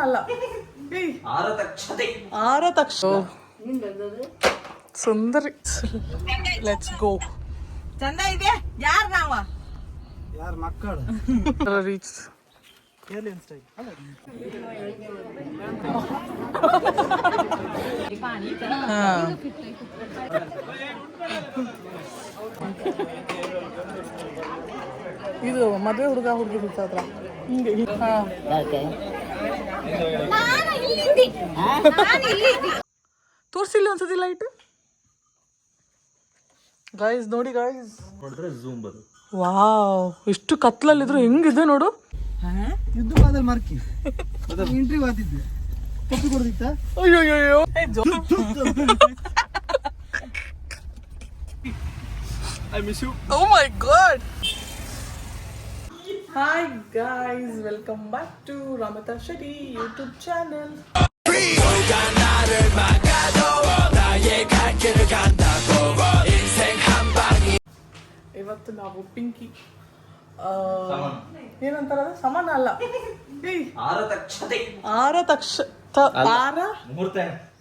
ಅಲ್ಲ ಆರತಕ್ಷ ಸುಂದರಿ. Let's go. ಚಂದ ಇದೆ. ಯಾರ್ ನಾವ ಯಾರ ಮಕ್ಕಳು ರೀಚ್ ಏಲಿಯನ್ ಸ್ಟೈಲ್ ಇದು ಮದುವೆ ಹುಡುಗ ಹುಡುಗಿ ಹತ್ರ ಹಿಂಗೆ. ತೋರಿಸಿಲ್ಲ ಒಂದ್ಸತಿ ಲೈಟ್ ಗೈಸ್. ನೋಡಿ ಗೈಸ್, ವಾವ್, ಇಷ್ಟು ಕತ್ಲಲ್ಲಿದ್ರು ಹೆಂಗಿದೆ ನೋಡು. ಯುದ್ಧ ಬಾದಲ್ಲಿ ಮಾರ್ಕಿ ಇಂಟ್ರಿ ಆತಿದ್ದೆ ಕೊಪ್ಪಿ ಕೊಡ್ದಿತ್ತ. ಅಯ್ಯೋ I miss you. Oh my god. Hi guys, welcome back to Ramata Shetty YouTube channel. ಇವತ್ತು ನಾವು ಪಿಂಕಿ ಏನಂತಾರ ಸಮಾನ ಅಲ್ಲ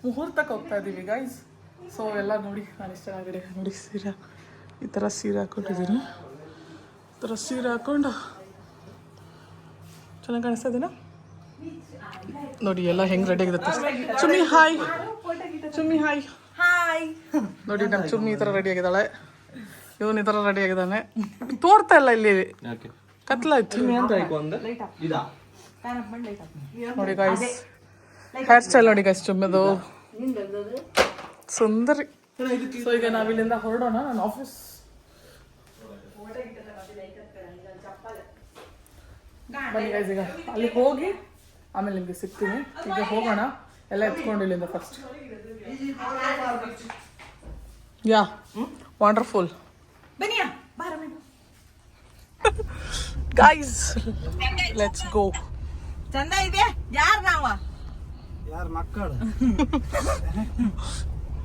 ಮುಹೂರ್ತಕ್ಕೆ ಹೋಗ್ತಾ ಇದೀವಿ ಗೈಸ್. ಸೊ ಎಲ್ಲ ನೋಡಿ, ನಾನು ಇಷ್ಟ ಚೆನ್ನಾಗಿದೆ ನೋಡಿ. ಸೀರೆ ಈ ಥರ ಸೀರೆ ಹಾಕೊಂಡಿದ್ದೀನಿ. ಈ ಥರ ಸೀರೆ ಹಾಕೊಂಡು ಚೆನ್ನಾಗಿ ಕಾಣಿಸ್ತಾ ಇದೀನ ನೋಡಿ. ಎಲ್ಲ ಹೆಂಗೆ ರೆಡಿ ಆಗಿದೆ. Chummi hi. Chummi hi hi. ನೋಡಿ ನಮ್ಮ ಚುಮ್ಮಿ ಈ ಥರ ರೆಡಿ ಆಗಿದ್ದಾಳೆ. ಇವನು ಈ ಥರ ರೆಡಿ ಆಗಿದ್ದಾನೆ. ತೋರ್ತಾ ಇಲ್ಲ ಇಲ್ಲಿ, ಕತ್ಲಾಯ್ತು ನೋಡಿ ಗೈಸ್. ಹೇರ್ ಸ್ಟೈಲ್ ನೋಡಿ ಗೈಸ್ ಚುಮ್ಮಿದು ಸುಂದರಿ. ಸೊ ಈಗ ನಾವಿಲ್ಲಿಂದ ಹೊರಡೋಣ. ನನ್ನ ಆಫೀಸ್ ಬನ್ನಿ ಗೈಸ್. ಈಗ ಅಲ್ಲಿ ಹೋಗಿ ಆಮೇಲೆ ನಿಮಗೆ ಸಿಗ್ತೀನಿ. ಈಗ ಹೋಗೋಣ, ಎಲ್ಲ ಎತ್ಕೊಂಡು ಇಲ್ಲಿಂದ first. Yeah wonderful. Guys let's ಗೋ. ಚಂದ ಇದೆ. ಯಾರ್ ನಾವ ಯಾರ ಮಕ್ಕಳು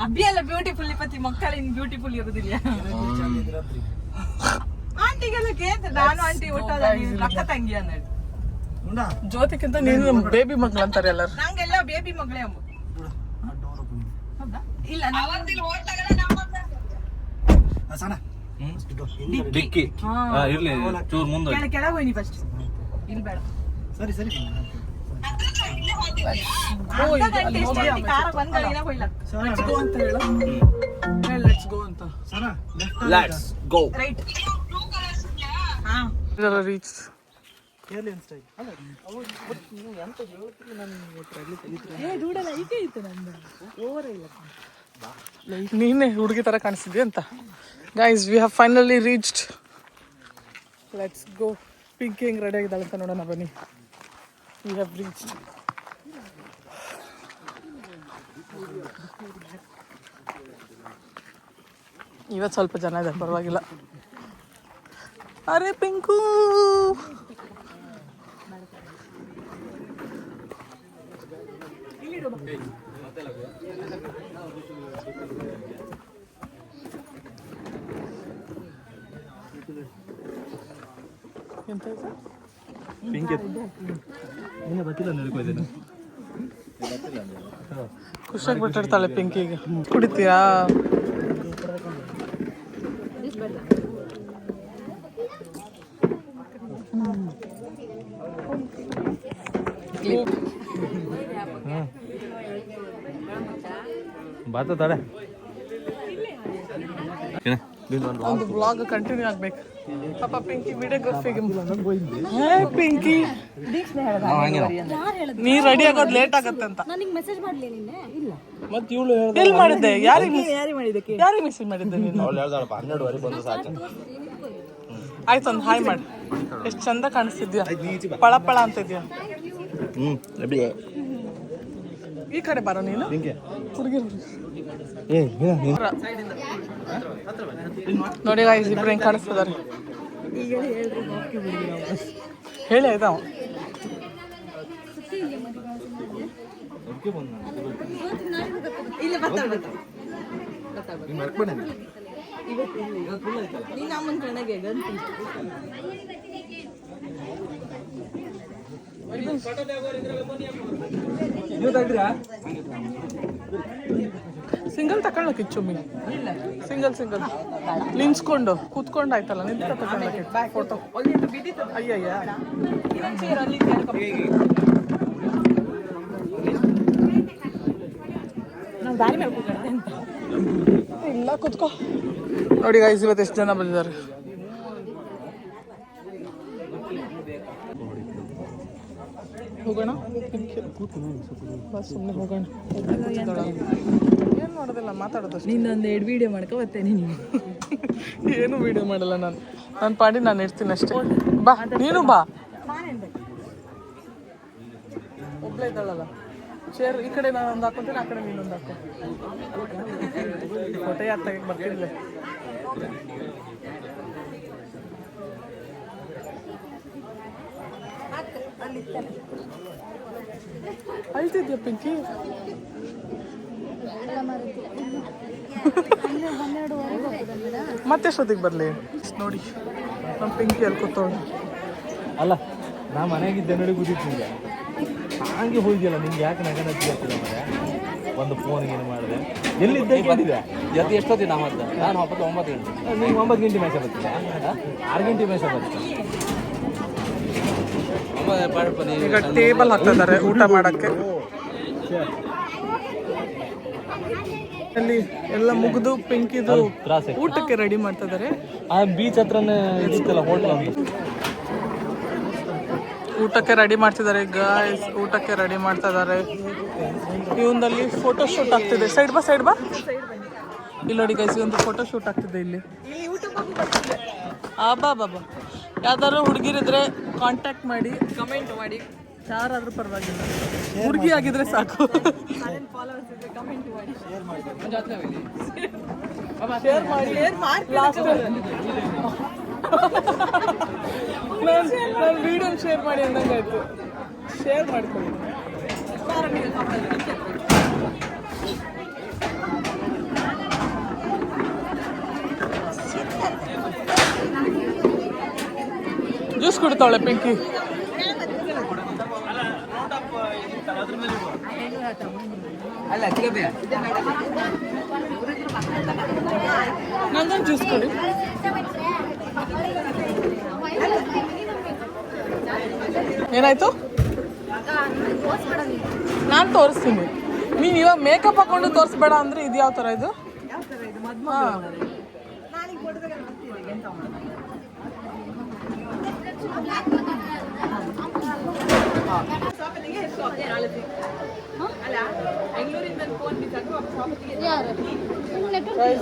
ಅಬ್ಬಿ ಎಲ್ಲ ಬ್ಯೂಟಿಫುಲ್. ಇಪ್ಪತ್ತಿ ಮಕ್ಕಳಿನ್ ಬ್ಯೂಟಿಫುಲ್ ಇರುದಿಲ್ಲ. ಆಂಟಿಗೆಲ್ಲ ಕೇಳ್ತ ನಾನು ಆಂಟಿ ಒಟ್ಟಾದ ಅಕ್ಕ ತಂಗಿ ಅಂದ. ಜ್ಯೋತಿಕ್ಕಿಂತ ನೀನು ಬೇಬಿ ಮಗಳು ಅಂತಾರೆ ಎಲ್ಲರೂ. ನಂಗೆಲ್ಲ ಬೇಬಿ ಮಗಳೇ ಅಮ್ಮ. ಇಲ್ಲ ಕೆಳಗೆ ಹೋಯ್ನಿ ಫಸ್ಟ್. ಇಲ್ಲಿ ಬೇಡ. ಸರಿ ಸರಿ ರೀಚ್ ಏಲಿಯನ್ ಸ್ಟೈಲ್. ನೀನೇ ಹುಡುಗಿ ತರ ಕಾಣಿಸ್ತಿದ್ವಿ ಅಂತ. Guys we have finally reached. Let's go. Pinky ಹೆಂಗ್ ರೆಡಿ ಆಗಿದ್ದಾಳೆ ಅಂತ ನೋಡೋಣ ಬನ್ನಿ. We have reached. ಇವತ್ತು ಸ್ವಲ್ಪ ಜನ ಇದ್ದಾರೆ, ಪರವಾಗಿಲ್ಲ. ಅರೆ ಪಿಂಕು ಎಂತ ಖುಷಿಯಾಗಿ ಬಿಟ್ಟಿರ್ತಾಳೆ ಪಿಂಕಿಗೆ. ಕುಡಿತೀರಾ? ಒಂದು ಬ್ಲಾಗ್ ಕಂಟಿನ್ಯೂ ಆಗ್ಬೇಕು. ಪಾಪ ಪಿಂಕಿ ವಿಡಿಯೋಗ್ರಫಿಗೆ. ಪಿಂಕಿ ನೀ ರೆಡಿ ಆಗೋದು ಲೇಟ್ ಆಗತ್ತೆ ಅಂತ ಮತ್ತೆ ಇವಳು ಎಲ್ಲಿ ಮಾಡಿದ್ದೆ? ಯಾರಿಗೆ ಮೆಸೇಜ್ ಮಾಡಿದ್ದೆ ನೀನು? ಆಯ್ತು, ಒಂದು ಹಾಯ್ ಮಾಡಿ. ಎಷ್ಟು ಚಂದ ಕಾಣಿಸ್ತಿದ್ಯಾ, ಪಳ ಪಳ ಅಂತಿದ್ಯಾ. ಈ ಕಡೆ ಬರೋ ನೀನು. ಹುಡುಗಿರು ನೋಡಿ ಗಾಯ್ಸ್, ಇಬ್ರು ಹೆಂಗ್ ಕಾಣಿಸ್ತಿದಾರೆ ಹೇಳಿ. ಆಯ್ತಾ ಸಿಂಗಲ್ ತಗೊಳ್ಳಕ್ಕೆ ಚುಮ್ಮಿ ಸಿಂಗಲ್ ನಿಂತ್ಕೊಂಡು ಕೂತ್ಕೊಂಡು ಆಯ್ತಲ್ಲ ನಿಂತ ತಗೊಳ್ಳಕ್ಕೆ ಫೋಟೋ ಅಯ್ಯಯ್ಯ ಇಲ್ಲ ಕೂತ್ಕೋ ನೋಡಿ ಗೈಸ್ ಇವತ್ತು ಎಷ್ಟು ಜನ ಬಂದಿದ್ದಾರೆ ಹೋಗೋಣ ಸುಮ್ಮನೆ ಹೋಗೋಣ ಏನು ಮಾಡೋದಿಲ್ಲ ಮಾತಾಡೋದು ನಿನ್ನೊಂದು 2 ವಿಡಿಯೋ ಮಾಡ್ಕೊ ಬರ್ತೇನೆ ನೀನು ಏನು ವಿಡಿಯೋ ಮಾಡಲ್ಲ ನಾನು ಪಾಡಿ ನಾನು ಇರ್ತೀನಿ ಅಷ್ಟೇ ಬಾ ನೀನು ಬಾ ಒಬ್ಬಳೇ ಇದ್ದಾಳಲ್ಲ ಚೇರ್ ಈ ಕಡೆ ನಾನು ಒಂದು ಹಾಕೊಂತೀನಿ ಆ ಕಡೆ ನೀನೊಂದು ಹಾಕೋ ಫೋಟೋ ಯಾರು ತೆಗಿಗೆ ಬರ್ತಿರ್ಲಿಲ್ಲ ಅಳ್ತಿದ್ಯಾ ಪಿಂಕಿ ಮತ್ತೆಷ್ಟೊತ್ತಿಗೆ ಬರಲಿ ನೋಡಿ ನಮ್ಮ ಪಿಂಕಿ ಅಲ್ಲಿ ಕೂತವಳು ಅಲ್ಲ ನಾ ಮನೆಯಾಗಿದ್ದೆ ನೋಡಿ ಗೊತ್ತಿತ್ತು ನಿಂಗೆ ಹಾಗೆ ಹೋಗಿದ್ಯಲ್ಲ ನಿಂಗೆ ಯಾಕೆ ನಗನ ಆಗ್ತಿದೆ ಮರೆ ಒಂದು ಫೋನ್ಗೆ ಏನು ಮಾಡಿದೆ ಎಲ್ಲಿದ್ದೆ ಬಂದಿದೆ ಎಷ್ಟೊತ್ತಿಗೆ ನಾವು ನಾನು ಹಬ್ಬದ 9 ಗಂಟೆ ನೀವು 9 ಗಂಟೆ ಮ್ಯಾಚ್ ಬರ್ತೀರಾ 6 ಗಂಟೆ ಮ್ಯಾಚ್ ಬರ್ತೀರಾ ಈಗ ಟೇಬಲ್ ಹಾಕ್ತಿದ್ದಾರೆ ಊಟ ಮಾಡಕ್ಕೆ ಅಲ್ಲಿ ಎಲ್ಲ ಮುಗಿದು ಪಿಂಕಿದು ಊಟಕ್ಕೆ ರೆಡಿ ಮಾಡ್ತಾ ಇದ್ದಾರೆ ಆ ಬೀಚ್ ಹತ್ರನೇ ಇದಿತ್ತಲ್ಲ ಹೋಟ್ಲ್ ಊಟಕ್ಕೆ ರೆಡಿ ಮಾಡ್ತಿದ್ದಾರೆ ಗಾಯ್ಸ್ ಊಟಕ್ಕೆ ರೆಡಿ ಮಾಡ್ತಾ ಇದ್ದಾರೆ ಇವೊಂದಲ್ಲಿ ಫೋಟೋ ಶೂಟ್ ಆಗ್ತಿದೆ ಸೈಡ್ ಬಾ ಇಲ್ಲಿ ನೋಡಿ ಗೈಸ್ ಒಂದು ಫೋಟೋ ಶೂಟ್ ಆಗ್ತಿದೆ ಇಲ್ಲಿ ಬಾಬಾ ಯಾವ್ದಾದ್ರು ಹುಡುಗಿರಿದ್ರೆ ಕಾಂಟ್ಯಾಕ್ಟ್ ಮಾಡಿ ಕಮೆಂಟ್ ಮಾಡಿ ಯಾರಾದ್ರೂ ಪರವಾಗಿಲ್ಲ ಹುಡುಗಿ ಆಗಿದ್ರೆ ಸಾಕು ಶೇರ್ ಮಾಡಿ ನಾನು ವಿಡಿಯೋ ಶೇರ್ ಮಾಡಿ ಅಂದಂಗಾಯ್ತು ಶೇರ್ ಮಾಡ್ಕೊಳ್ಳಿ ಜ್ಯೂಸ್ ಕುಡ್ತಾವಳೆ ಪಿಂಕಿ ನಂಗೊಂದು ಜ್ಯೂಸ್ ಕೊಡಿ ಏನಾಯ್ತು ನಾನು ತೋರಿಸ್ತೀನಿ ನೀನು ಇವಾಗ ಮೇಕಪ್ ಹಾಕೊಂಡು ತೋರಿಸ್ಬೇಡ ಅಂದ್ರೆ ಇದು ಯಾವ ಥರ ಇದು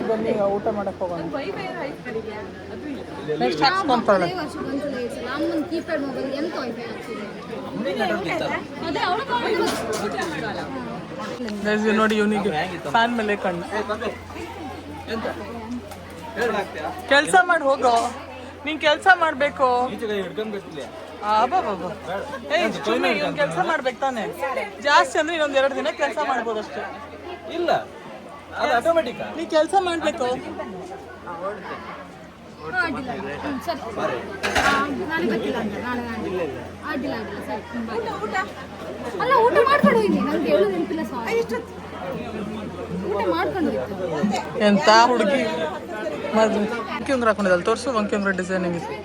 ಬನ್ನಿ ಊಟ ಮಾಡಕ್ ಹೋಗೋಣ ನೆಕ್ಸ್ಟ್ ಹಾಕ್ಸ್ಕೊಂತಾಳೆ ನೋಡಿ ಇವನಿಗೆ ಫ್ಯಾನ್ ಮೇಲೆ ಕಣ್ಣು ಕೆಲಸ ಮಾಡಿ ಹೋಗೋ ನೀನ್ ಕೆಲಸ ಮಾಡ್ಬೇಕು ಚುಮ್ಮಿ ಇವ್ನು ಕೆಲಸ ಮಾಡ್ಬೇಕು ತಾನೆ ಜಾಸ್ತಿ ಅಂದ್ರೆ ಇನ್ನೊಂದ್ 2 ದಿನ ಕೆಲಸ ಮಾಡ್ಬೋದಷ್ಟೇ ಇಲ್ಲ ಅದು ಆಟೋಮೆಟಿಕ್ ನೀ ಕೆಲಸ ಮಾಡ್ಬೇಕು ಎಂತ ಹುಡುಗಿ ವಂಕಿ ಉಂಗ್ರ ಹಾಕೊಂಡಿದ್ದಲ್ಲ ತೋರಿಸು ವಂಕಿ ಉಂಗ್ರ ಡಿಸೈನಿಂಗ್ ಇದೆ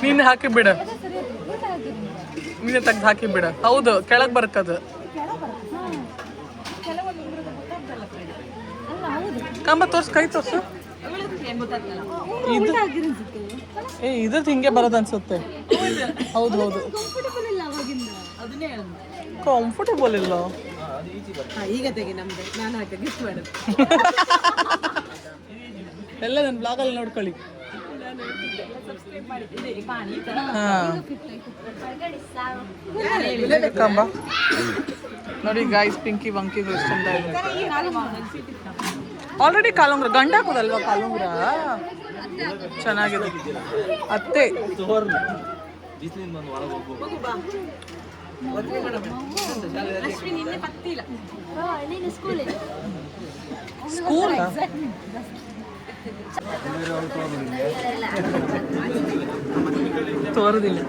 ನೀನು ಹಾಕಿ ಬಿಡ ನೀನೆ ತೆಗ್ದು ಹಾಕಿ ಬಿಡ ಹೌದು ಕೆಳಗೆ ಬರಕದು ಕಂಬ ತೋರ್ಸು ಕೈ ತೋರ್ಸು ಇದ್ರದ್ದು ಹಿಂಗೆ ಬರೋದು ಅನ್ಸುತ್ತೆ ಹೌದು ಕಂಫರ್ಟಬಲ್ ಇಲ್ಲ ಈಗ ತೆಗಿ ನಮ್ದು ನಾನು ಹಾಕಿ ಗಿಫ್ಟ್ ಮಾಡೋದು ಎಲ್ಲ ನನ್ನ ಬ್ಲಾಗಲ್ಲಿ ನೋಡ್ಕೊಳ್ಳಿ ಕಂಬ ನೋಡಿ ಗಾಯ್ಸ್ ಪಿಂಕಿ ವಂಕಿ ಎಷ್ಟು ಅಂತ ಇದೆ ಆಲ್ರೆಡಿ ಕಾಲುಂಗ್ರ ಗಂಡ ಹಾಕೋದಲ್ವಾ ಕಾಲುಂಗ್ರ ಚೆನ್ನಾಗಿದೆ ಅತ್ತೆ ಸ್ಕೂಲ್ ತೋರುದಿಲ್ಲ.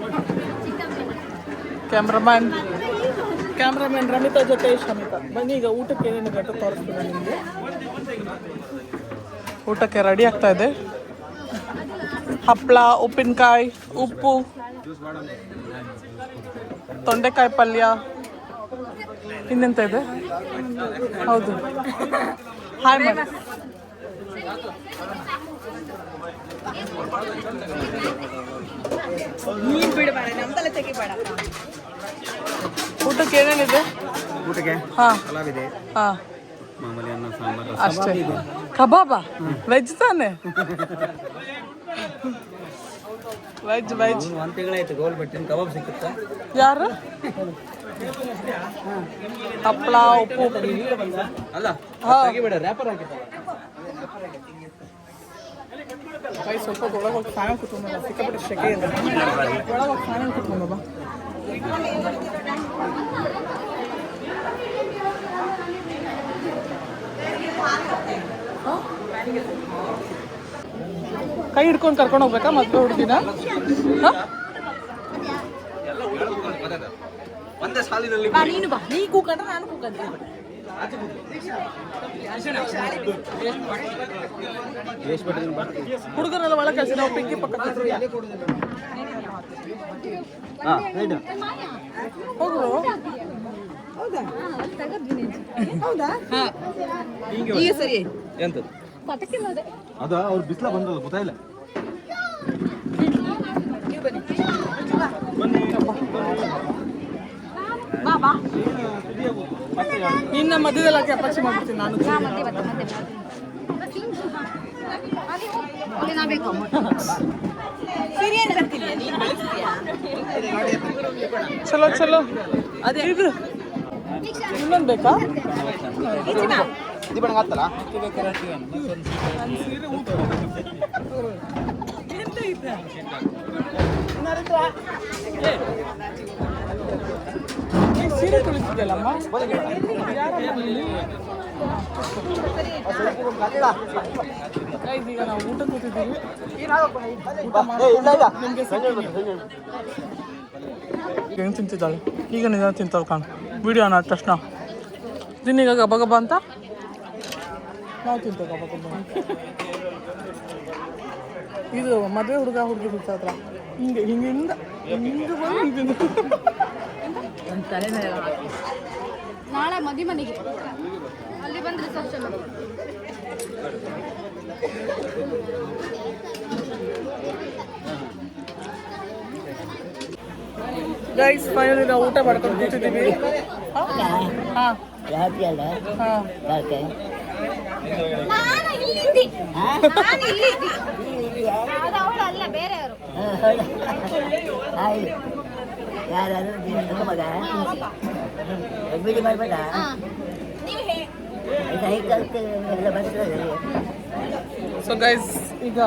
ಕ್ಯಾಮ್ರಾಮನ್ ರಮಿತಾ ಜೊತೆ ಶಮಿತಾ. ಬನ್ನಿ ಈಗ ಊಟಕ್ಕೆ ಏನೇನು ಬೇಕು ತೋರಿಸ್ತೀನಿ ನಿಮಗೆ. ಊಟಕ್ಕೆ ರೆಡಿ ಆಗ್ತಾ ಇದೆ. ಹಪ್ಪಳ, ಉಪ್ಪಿನಕಾಯಿ, ಉಪ್ಪು, ತೊಂಡೆಕಾಯಿ ಪಲ್ಯ, ಇನ್ನೆಂತ ಇದೆ. ಹೌದು, ಹಾಯ್ ಮಾಡಿ. ನೀನ್ ಬಿಡಬೇಡ, ನಮ್ದೆಲ್ಲ ತೆಗಿಬೇಡ. ಊಟಕ್ಕೆ ಏನೇನಿದೆ? ಊಟಕ್ಕೆ ಹಾಂ ಪಲಾವ್ ಇದೆ, ಹಾಂ ಮಾಮೂಲಿ ಅನ್ನ ಸಾಂಬಾರು, ಅಷ್ಟೇ. ಕಬಾಬಾ? ವೆಜ್ ತಾನೆ? Veg veg. 1 ತಿಂಗಳಾಯ್ತು ಗೋಲ್ ಬಿಟ್ಟಿನ ಕಬಾಬ್ ಸಿಕ್ಕುತ್ತಾ? ಯಾರು? ಹಪ್ಪಳ, ಉಪ್ಪು. ಅಲ್ಲ ಹಾಂ, ತೆಗಿಬೇಡ, ರ್ಯಾಪರ್ ಹಾಕಿತ್ತು. ಕೈ ಸ್ವಲ್ಪ ಒಳಗೆ ಹೋಗಿ ಫ್ಯಾನ್ ಕುತ್ಕೊಂಡ. ಸಿಕ್ಕಾಪಟ್ಟೆ ಶೆಕೆ ಇದೆ. ಒಳಗೆ ಹೋಗಿ ಫ್ಯಾನ್ ಕುತ್ಕೊಂಡ ಬಾ. ಕೈ ಹಿಡ್ಕೊಂಡು ಕರ್ಕೊಂಡು ಹೋಗ್ಬೇಕಾ ಮದುವೆ ಹುಡುಗಿನ? ಒಂದೇ ಸಾಲಿನಲ್ಲಿ ನೀನು ಬಾ, ನೀ ಕೂಕೊಂಡ್ರೆ ನಾನು ಕೂಕೊಂತೀನಿ. ಹುಡುಗರೆಲ್ಲ ಒಳಗೆ ಕಳಿಸಿ ನಾವು ಪಿಂಕಿ ಪಕ್ಕ ಹೋಗು. ಹೌದಾ? ಈಗ ಸರಿ. ಎಂತದ್ದು ಅದ ಅವ್ರು ಬಿಸಿಲ ಬಂದದ ಗೊತ್ತಾಯಿಲ್ಲ. ಬಾ ಬಾ. ಇನ್ನು ಮಧ್ಯದಲ್ಲಿ ಹಾಕಿ ಅಪಕ್ಷೆ ಮಾಡ್ಬಿಡ್ತೀನಿ ನಾನು. ಸೀರಿಯಲ್ ಬರ್ತೀನಿ, ನೀನು ಬೆಳೆಸ್ತೀಯಾ? ಚಲೋ ಚಲೋ. ಅದೇ ಇದು ಇನ್ನೊಂದು ಬೇಕಾ? ದೀಪಣ್ಣ ಆಗ್ತಲ್ಲ ಸೀರೆ ತುಳಿಸಿದ್ದಲ್ಲಮ್ಮ. ಈಗ ನಾವು ಊಟ ಕೂತಿದ್ದೀವಿ. ಹೆಂಗೆ ತಿಂತಿದ್ದಾಳೆ ಈಗ? ನಿಧಾನ ತಿಂತಾಳೆ ಕಾಣು. ವಿಡಿಯೋ ಆನ್ ಆದ ತಕ್ಷಣ ದಿನೀಗ ಗಬ ಗಬ ಅಂತ ನಾವು ತಿಂತೇವೆ ಗಬ ಗಬ. ಇದು ಮದುವೆ ಹುಡುಗ ಹುಡುಗಿ ಹತ್ರ ಹಿಂಗೆ ಹಿಂಗಿಂದ ಹಿಂಗೆ ಬಂದು ನಾಳೆ ಮದಿ ಮನೆಗೆ ಅಲ್ಲಿ ಬಂದ್ರೆ ರಿಸೆಪ್ಷನ್. ಗೈಸ್ ಫೈನಲಿ ನಾವು ಊಟ ಮಾಡ್ಕೊಂಡು ಕೂತಿದ್ದೀವಿ. ಹಾಂ ಅಲ್ಲ ಬೇರೆಯವರು ಯಾರು ಮಗ ಬಿಡಿ ಮಾಡ್ಬೇಡ ಎಲ್ಲ ಬರ್ತದೆ. ಸೊ ಗೈಸ್ ಈಗ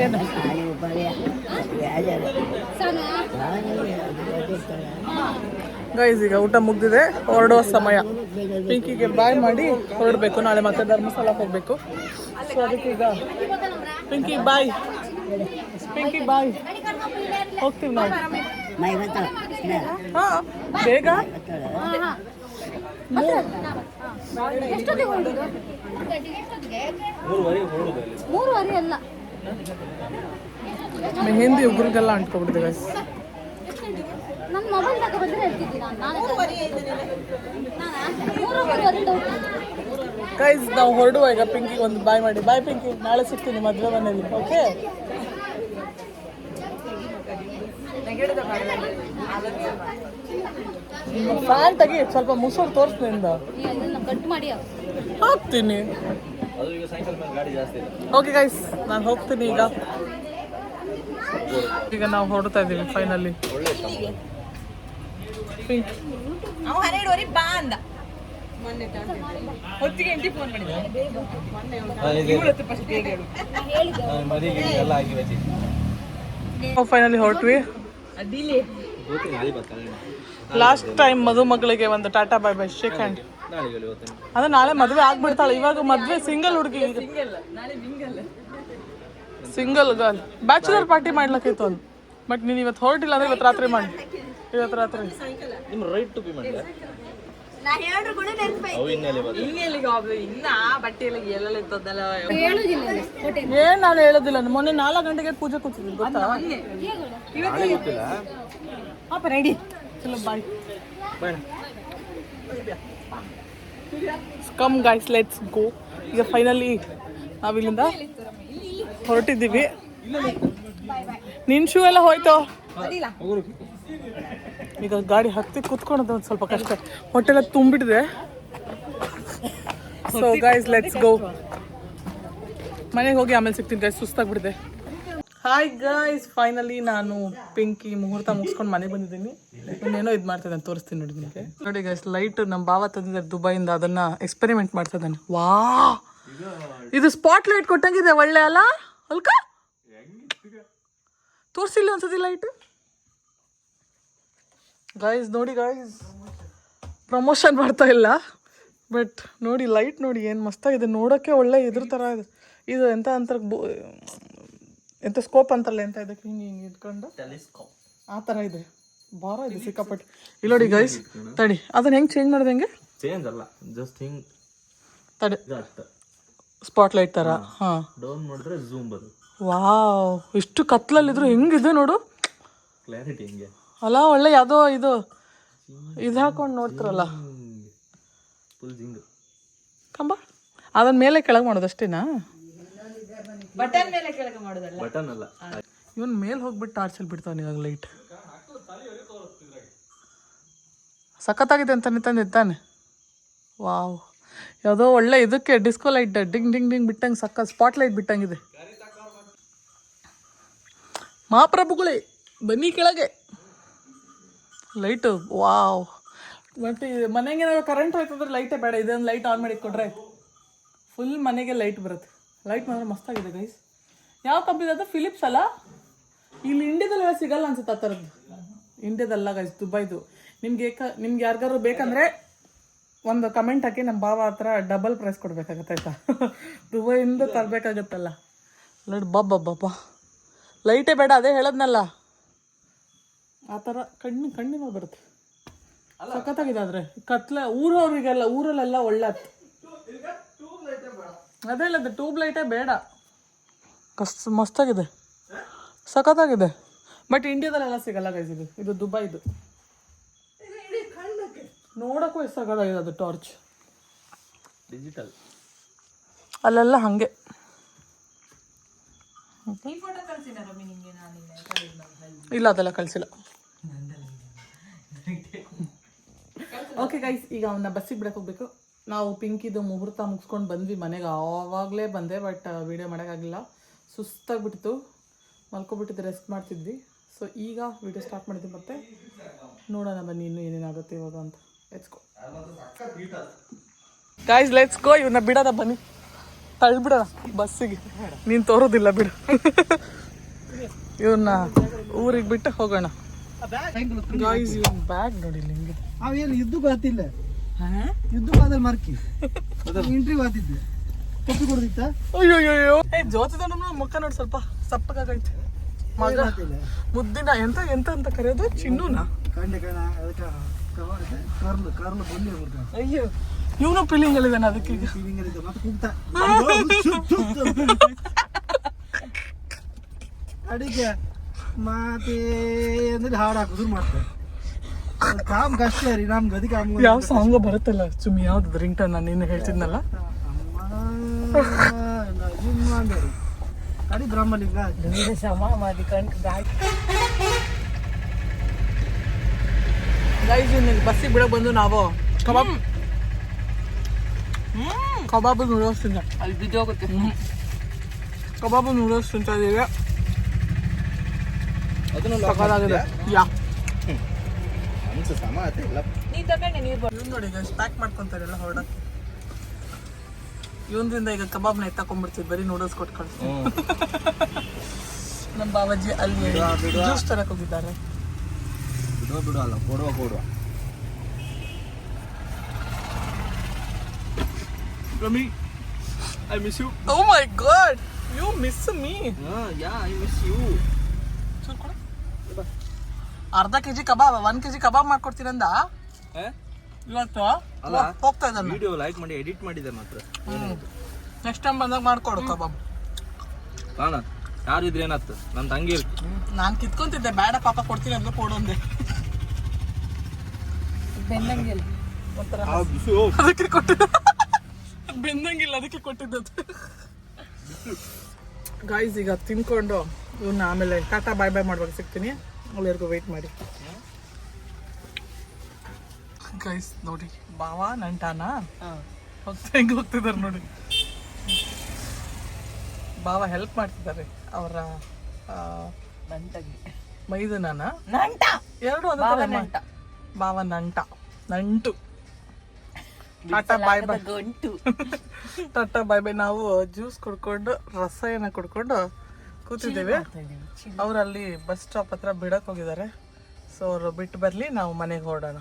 ಏನು ಗೈಸ್ ಈಗ ಊಟ ಮುಗ್ದಿದೆ, ಹೊರಡೋ ಸಮಯ. ಪಿಂಕಿಗೆ ಬಾಯ್ ಮಾಡಿ ಹೊರಡಬೇಕು. ನಾಳೆ ಮತ್ತೆ ಧರ್ಮಸ್ಥಳಕ್ಕೆ ಹೋಗ್ಬೇಕು. ಸೊ ಅದಕ್ಕೆ ಈಗ ಪಿಂಕಿ ಬಾಯ್, ಪಿಂಕಿ ಬಾಯ್, ಹೋಗ್ತೀವಿ ನಾವು. ಹಾಂ ಬೇಗ. ಎಷ್ಟೊತ್ತಿಗೆ ಹೊರಡುದು? 3:30 ಅಲ್ಲ, ಮೆಹಂದಿ ಹುಡುಗರಿಗೆಲ್ಲ ಅಂಟ್ಕೊಬಿಟ್ಟಿದೆ ಗೈಸ್. ನನ್ನ ಮೊಬೈಲ್ ತಗೋ ಬಂದ್ರೆ ಹೇಳ್ತಿದ್ದೀನಿ ನಾನು. 3:30 ಗೈಸ್ ನಾವು ಹೊರಡುವ ಈಗ. ಪಿಂಕಿಗೆ ಒಂದು ಬಾಯ್ ಮಾಡಿ. ಬಾಯ್ ಪಿಂಕಿ, ನಾಳೆ ಸಿಗ್ತೀನಿ ಮದುವೆ ಮನೇಲಿ. ಓಕೆ ಫ್ಯಾನ್ ತೆಗಿ, ಸ್ವಲ್ಪ ಮುಸೂರು ತೋರಿಸ್ನಿಂದ ಕಟ್ ಮಾಡಿ ಹಾಕ್ತೀನಿ. ಓಕೆ ಗೈಸ್ ನಾನು ಹೋಗ್ತೀನಿ ಈಗ. ಈಗ ನಾವು ಹೊರಡ್ತಾ ಇದ್ದೀವಿ ಫೈನಲಿ. ಪಿಂಕ್ ಅವ 12:30 ಬಾ ಅಂದ. ಹೊತ್ತಿಗೆ ಎಂಟಿ ಫೋನ್ ಮಾಡಿದ. ಫೈನಲಿ ಹೊರಟ್ವಿ. ಲಾಸ್ಟ್ ಟೈಮ್ ಮದುಮಗಳಿಗೆ ಒಂದು ಟಾಟಾ ಬೈ ಬೈ ಶೇಕ್ ಹ್ಯಾಂಡ್. ಅದ ನಾಳೆ ಮದ್ವೆ ಆಗ್ಬಿಡ್ತಾಳೆ. ಇವಾಗ ಮದ್ವೆ ಸಿಂಗಲ್ ಹುಡುಗಿ, ಸಿಂಗಲ್ ಗರ್ಲ್. ಬ್ಯಾಚುಲರ್ ಪಾರ್ಟಿ ಮಾಡ್ಲಕ್ಕಿತ್ತು ಅದು. ಬಟ್ ನೀನು ಇವತ್ತು ಹೊರಟಿಲ್ಲ ಅಂದ್ರೆ ಇವತ್ತು ರಾತ್ರಿ ಮಾಡಿ. ಇವತ್ತು ರಾತ್ರಿ ನಿಮ್ಮ ರೈಟ್ ಟು ಬಿ ಮಾಡಿದೆ ನಾ ಹೇಳ್ರು ಕೂಡ ನೆನಪೈ ಇನ್ನೆಲ್ಲಿಗೆ ಹೋಗ್ಲಿ ಇನ್ನ ಬಟ್ಟೆ ಎಲ್ಲ ಎಲ್ಲೆಲ್ಲ ಇರ್ತದಲ್ಲ ಹೇಳುದಿಲ್ಲ ಹೋಟೆಲ್ ಏನ್ ನಾನು ಹೇಳೋದಿಲ್ಲ. ಮೊನ್ನೆ 4 ಗಂಟೆಗೆ ಪೂಜೆ ಕೂತಿದ್ವಿ ಗೊತ್ತಾ? ಪಾಪ ರೆಡಿ ಚಲೋ ಬಾಯ್ ಕಮ್ ಗೈಸ್ ಲೆಟ್ಸ್ ಗೋ. ಈಗ ಫೈನಲಿ ನಾವಿಲ್ಲಿಂದ ಹೊರಟಿದ್ದೀವಿ. ನಿನ್ ಶೂ ಎಲ್ಲ ಹೋಯ್ತು. ಈಗ ಗಾಡಿ ಹತ್ತಿ ಕುತ್ಕೊಳೋದು ಒಂದು ಸ್ವಲ್ಪ ಕಷ್ಟ. ಹೊಟ್ಟೆಲ್ಲ ತುಂಬಿಟ್ಟಿದೆ. So guys let's go. ಮನೆಗೆ ಹೋಗಿ ಆಮೇಲೆ ಸಿಗ್ತೀನಿ ಗೈಸ್, ಸುಸ್ತಾಗ್ಬಿಟ್ಟಿದೆ. ಹಾಯ್ ಗೈಸ್, ಫೈನಲಿ ನಾನು ಪಿಂಕಿ ಮುಹೂರ್ತ ಮುಗಿಸ್ಕೊಂಡು ಮನೆಗೆ ಬಂದಿದ್ದೀನಿ. ಇನ್ನೇನೋ ಇದು ಮಾಡ್ತಿದ್ದಾನೆ, ತೋರಿಸ್ತೀನಿ ನೋಡಿ ನಿಮಗೆ. ನೋಡಿ ಗೈಸ್, ಲೈಟ್ ನಮ್ಮ ಭಾವ ತಂದಿದ್ದಾರೆ ದುಬೈಯಿಂದ, ಅದನ್ನ ಎಕ್ಸ್ಪೆರಿಮೆಂಟ್ ಮಾಡ್ತಿದ್ದಾನೆ. ವಾ, ಇದು ಸ್ಪಾಟ್ ಲೈಟ್ ಕೊಟ್ಟಂಗಿದೆ, ಒಳ್ಳೆ ಅಲ್ಲ ಅಲ್ಕ? ತೋರಿಸಿಲ್ಲ ಒಂದ್ಸತಿ ಲೈಟ್. ಗೈಸ್ ನೋಡಿ ಗೈಸ್, ಪ್ರಮೋಷನ್ ಮಾಡ್ತಾ ಇಲ್ಲ ಬಟ್ ನೋಡಿ ಲೈಟ್ ನೋಡಿ ಏನು ಮಸ್ತಾಗಿದೆ. ನೋಡೋಕ್ಕೆ ಒಳ್ಳೆ ಇದ್ರ ಥರ ಇದೆ. ಇದು ಎಂತ ಅಂತಾರೆ, ಎಂತ ಸ್ಕೋಪ್ ಅಂತಾರಲ್ಲ, ಎಂತ ಇದಕ್ಕೆ ಹಿಂಗೆ ಇಟ್ಕೊಂಡು ಆ ಥರ ಇದೆ. ಭಾರ ಇದೆ ಸಿಕ್ಕಾಪಟ್ಟೆ. ಇಲ್ಲಿ ನೋಡಿ ಗೈಸ್, ತಡಿ ಅದನ್ನ ಹೆಂಗೆ ಚೇಂಜ್ ಮಾಡಿದೆ? ಹೆಂಗೆ ಚೇಂಜ್ ಅಲ್ಲ, ಜಸ್ಟ್ ಹಿಂಗ್ ತಡಿ, ಸ್ಪಾಟ್ ಲೈಟ್ ಥರ. ಹಾಂ, ಡೌನ್ ಮಾಡಿದ್ರೆ ಝೂಮ್ ಬರೋದು. ವಾವ್, ಇಷ್ಟು ಕತ್ಲಲ್ಲಿದ್ರು ಹೆಂಗಿದೆ ನೋಡು, ಕ್ಲಾರಿಟಿ ಹಿಂಗೆ ಅಲ್ಲ. ಒಳ್ಳೆ ಯಾವುದೋ ಇದು ಹಾಕೊಂಡು ನೋಡ್ತಾರಲ್ಲ, ಫುಲ್ ಜಿಂಗ್ ಕಂಬ, ಅದನ್ನ ಮೇಲೆ ಕೆಳಗೆ ಮಾಡೋದು ಅಷ್ಟೇನಾ? ಬಟನ್ ಮೇಲೆ ಕೆಳಗೆ ಮಾಡೋದಲ್ಲ, ಬಟನ್ ಅಲ್ಲ. ಇವನ್ ಮೇಲೆ ಹೋಗ್ಬಿಟ್ಟು ಟಾರ್ಚಲ್ಲಿ ಬಿಡ್ತಾನೆ ಇವಾಗ ಲೈಟ್. ಸಖತ್ತಾಗಿದೆ ಅಂತ ತಂದಿದ್ದಾನೆ. ವಾವ್, ಯಾವುದೋ ಒಳ್ಳೆ ಇದಕ್ಕೆ disco light ding ding ding ಬಿಟ್ಟಂಗೆ ಸಕ್ಕ ಸ್ಪಾಟ್ ಲೈಟ್ ಬಿಟ್ಟಂಗಿದೆ. ಮಹಾಪ್ರಭುಗಳೇ ಬನ್ನಿ ಕೆಳಗೆ. Light wow. ಮತ್ತು ಮನೆಗೆ ಕರೆಂಟ್ ಹೋಯ್ತಂದ್ರೆ ಲೈಟೇ ಬೇಡ, ಇದೊಂದು ಲೈಟ್ ಆನ್ ಮಾಡಿ ಕೊಟ್ರೆ ಫುಲ್ ಮನೆಗೆ ಲೈಟ್ ಬರುತ್ತೆ. ಲೈಟ್ ಮಾತ್ರ ಮಸ್ತಾಗಿದೆ ಗೈಸ್. ಯಾವ ಕಂಪ್ನಿ ಅದು? ಫಿಲಿಪ್ಸ್ ಅಲ್ಲ? ಇಲ್ಲಿ ಇಂಡಿಯಾದಲ್ಲೆಲ್ಲ ಸಿಗಲ್ಲ ಅನ್ಸುತ್ತೆ ಆ ಥರದ್ದು. ಇಂಡಿಯಾದಲ್ಲ ಗೈಸ್, ದುಬೈದು. ನಿಮ್ಗೆ ಯಾರಿಗಾರು ಬೇಕಂದರೆ ಒಂದು ಕಮೆಂಟ್ ಹಾಕಿ, ನಮ್ಮ ಭಾವ ಹತ್ರ ಡಬಲ್ ಪ್ರೈಸ್ ಕೊಡಬೇಕಾಗತ್ತೆ ಆಯ್ತಾ? ದುಬೈಯಿಂದ ತರಬೇಕಾಗತ್ತಲ್ಲ. ಲೈಟ್ ಬಾಬಾ ಲೈಟೇ ಬೇಡ, ಅದೇ ಹೇಳದ್ನಲ್ಲ, ಆ ಥರ ಕಣ್ಣಿನ ಬರುತ್ತೆ. ಸಖತ್ತಾಗಿದೆ. ಆದರೆ ಕತ್ಲೆ ಊರವ್ರಿಗೆಲ್ಲ, ಊರಲ್ಲೆಲ್ಲ ಒಳ್ಳೆ ಅದೇ ಹೇಳದ್ದು, ಟ್ಯೂಬ್ ಲೈಟೇ ಬೇಡ. ಮಸ್ತಾಗಿದೆ, ಸಖತ್ತಾಗಿದೆ. ಬಟ್ ಇಂಡಿಯಾದಲ್ಲೆಲ್ಲ ಸಿಗಲ್ಲ ಗೈಸ್. ಇದು ದುಬೈದು. ನೋಡೋಕ್ಕೂ ಎಷ್ಟು ಸಖತ್ತಾಗಿದೆ ಅದು ಟಾರ್ಚ್. ಡಿಜಿಟಲ್ ಅಲ್ಲೆಲ್ಲ ಹಾಗೆ. ಇಲ್ಲ, ಅದೆಲ್ಲ ಕಳಿಸಿಲ್ಲ. ಓಕೆ ಗೈಸ್, ಈಗ ಅವನ್ನ ಬಸ್ಸಿಗೆ ಬಿಡಕ್ಕೆ ಹೋಗ್ಬೇಕು. ನಾವು ಪಿಂಕಿದು ಮುಹೂರ್ತ ಮುಗಿಸ್ಕೊಂಡು ಬಂದ್ವಿ ಮನೆಗೆ. ಆವಾಗಲೇ ಬಂದೆ, ಬಟ್ ವೀಡಿಯೋ ಮಾಡೋಕ್ಕಾಗಿಲ್ಲ, ಸುಸ್ತಾಗ್ಬಿಟ್ಟಿತ್ತು. ಮಲ್ಕೊಬಿಟ್ಟಿದ್ದು, ರೆಸ್ಟ್ ಮಾಡ್ತಿದ್ವಿ. ಸೊ ಈಗ ವೀಡಿಯೋ ಸ್ಟಾರ್ಟ್ ಮಾಡಿದ್ವಿ. ಮತ್ತೆ ನೋಡೋಣ ಬನ್ನಿ ಇನ್ನೂ ಏನೇನಾಗುತ್ತೆ ಇವಾಗ ಅಂತ. ಲೆಟ್ಸ್ ಗೋ ಗೈಸ್, ಲೆಟ್ಸ್ ಗೋ. ಇವನ್ನ ಬಿಡೋಣ ಬನ್ನಿ, ತಳ್ಳಿಬಿಡೋಣ ಬಸ್ಸಿಗೆ. ನೀನು ತೋರೋದಿಲ್ಲ ಬಿಡು. ಇವನ್ನ ಊರಿಗೆ ಬಿಟ್ಟು ಹೋಗೋಣ ಗೈಸ್. ಇವನ್ ಬ್ಯಾಗ್ ನೋಡಿ ನಿಮಗೆ. ಅವೇನು ಯುದ್ಧಕ್ಕೆ ಆತಿಲ್ಲ, ಯುದ್ಧಕ್ಕೆ ಆದಲ್ಲಿ ಮಾರ್ಕಿ ಇಂಟ್ರಿವ್ ಆತಿದ್ದೆ, ಕೊಪ್ಪಿ ಕೊಡ್ದಿತ್ತ. ಅಯ್ಯೋ ಜೋತಿದ ಮುಖ ನೋಡಿ, ಸ್ವಲ್ಪ ಸಪ್ಪಗಾಗೈತೆ ಮಗ. ಮುದ್ದಿನ ಎಂತ ಎಂತ ಅಂತ ಕರೆಯೋದು, ಚಿನ್ನುನ ಕಂಡೆ ಕಣ ಕರ್ಲು ಕರ್ಲು ಬನ್ನಿ ಅವ್ರ. ಅಯ್ಯೋ, ಇವನು ಫೀಲಿಂಗ್ ಅಲ್ಲಿದ್ದಾನೆ. ಅದಕ್ಕೆ ಈಗ ಫೀಲಿಂಗ್ ಇದೆ, ಮತ್ತೆ ಕೂಗ್ತಾ ಅಡಿಗೆ ಮಾತೇ ಅಂದ್ರೆ ಹಾಡು ಹಾಕುದು ಮಾಡ್ತಾರೆ. ಕಾಮ್ ಕಷ್ಟ ರೀ ನಮ್ಗೆ. ಅದಕ್ಕೆ ಯಾವ ಸಾಂಗ್ ಬರುತ್ತಲ್ಲ ಚುಮ್ಮಿ, ಯಾವ್ದು ರಿಂಗ್ ಟೋನ್ ನಾನು ನಿನ್ನೆ ಹೇಳ್ತಿದ್ನಲ್ಲ, ಅಡಿ ಬ್ರಹ್ಮಲಿಂಗ ಸಮಾಧಿ ಗೈಸ್. ಬಸ್ಸಿಗೆ ಬಿಡಕ್ಕೆ ಬಂದು ನಾವು ಕಬಾಬ್ ನೂಡಲ್ಸ್ ತಿಂದ, ಅಲ್ಲಿ ಬಿದ್ದೋಗುತ್ತೆ. ಕಬಾಬ್ ನೂಡಲ್ಸ್ ತಿಂತಾ ಇದೀವಿ. ಅದನ್ನು ಸಖತ್ತಾಗಿದೆ. ಯಾ ಸಮ ಇಲ್ಲ. ನೀ ತಗೊಂಡೆ ನೀರು ಇವ್ನು ನೋಡಿ ಗೈಸ್, ಪ್ಯಾಕ್ ಮಾಡ್ಕೊಂತಾರೆಲ್ಲ ಹೊರಡಕ್ಕೆ. ಇವನ್ರಿಂದ ಈಗ ಕಬಾಬ್ನ ಎತ್ತಾಕೊಂಡ್ಬಿಡ್ತೀವಿ, ಬರೀ ನೂಡಲ್ಸ್ ಕೊಟ್ಟು ಕಳಿಸ್ತೀವಿ. ನಮ್ಮ ಬಾಬಾಜಿ ಅಲ್ಲಿ ಜ್ಯೂಸ್ ತರಕ್ಕೆ ಹೋಗಿದ್ದಾರೆ. ಬಿಡುವ ಅಲ್ಲ, ಕೊಡುವ ರಮಿ I miss you. Oh my god, you miss me. Yeah I miss you. ಅರ್ಧ ಕೆಜಿ ಕಬಾಬ್ 1 ಕೆಜಿ ಕಬಾಬ್ ಮಾಡ್ಕೊಡ್ತೀನಂದ ಇವತ್ತು. ಅಲ್ಲ, ಹೋಗ್ತಾ ಇದ್ದಾನೆ. ವಿಡಿಯೋ ಲೈಕ್ ಮಾಡಿ ಎಡಿಟ್ ಮಾಡಿದ್ದೆ ಮಾತ್ರ. ನೆಕ್ಸ್ಟ್ ಟೈಮ್ ಬಂದಾಗ ಮಾಡ್ಕೊಡು ಕಬಾಬ್. ಕಾಣ ಯಾರು ಇದ್ರೆ ಏನಾಯ್ತು, ನನ್ನ ತಂಗಿ ನಾನು ಕಿತ್ಕೊಂತಿದ್ದೆ, ಬೇಡ ಪಾಪ ಕೊಡ್ತೀನಿ ಅಂದ್ರೆ ಕೊಡೊಂದೆ. ಬೆನ್ನಂಗಿಲ್ಲ ಒಂಥರ ಆ ಬಿಸು. ಅದಕ್ಕೆ ಕೊಟ್ಟಿದ್ದೆ, ಬೆಂದಂಗಿಲ್ಲ ಅದಕ್ಕೆ ಕೊಟ್ಟಿದ್ದದು. ಗಾಯ್ಸ್ ಈಗ ತಿನ್ಕೊಂಡು ಇವನ್ನ ಆಮೇಲೆ ಟಾಟಾ ಬಾಯ್ ಬಾಯ್ ಮಾಡ್ಬೇಕು, ಸಿಗ್ತೀನಿ. ಅಲ್ಲಿವರೆಗೂ ವೆಯ್ಟ್ ಮಾಡಿ ಗೈಸ್. ನೋಡಿ ಬಾವ ನಂಟಾನ ಹೆಂಗೆ ಹೋಗ್ತಿದ್ದಾರೆ ನೋಡಿ. ಬಾವ ಹೆಲ್ಪ್ ಮಾಡ್ತಿದ್ದಾರೆ ಅವರ ಮೈದುನನ ನಂಟ ಎರಡು ಬಾವ ನಂಟು. ಟಾಟಾ ಬಾಯ್ ಬಾಯ್, ಗಂಟು. ಟಾಟಾ ಬಾಯ್ ಬಾಯ್. ನಾವು ಜ್ಯೂಸ್ ಕುಡ್ಕೊಂಡು ರಸಾಯನ ಕುಡ್ಕೊಂಡು ಕೂತಿದ್ದೇವೆ. ಅವ್ರು ಅಲ್ಲಿ ಬಸ್ ಸ್ಟಾಪ್ ಹತ್ರ ಬಿಡಕ್ ಹೋಗಿದ್ದಾರೆ. ಸೊ ಅವ್ರು ಬಿಟ್ಟು ಬರ್ಲಿ, ನಾವು ಮನೆಗೆ ಹೊರಡೋಣ.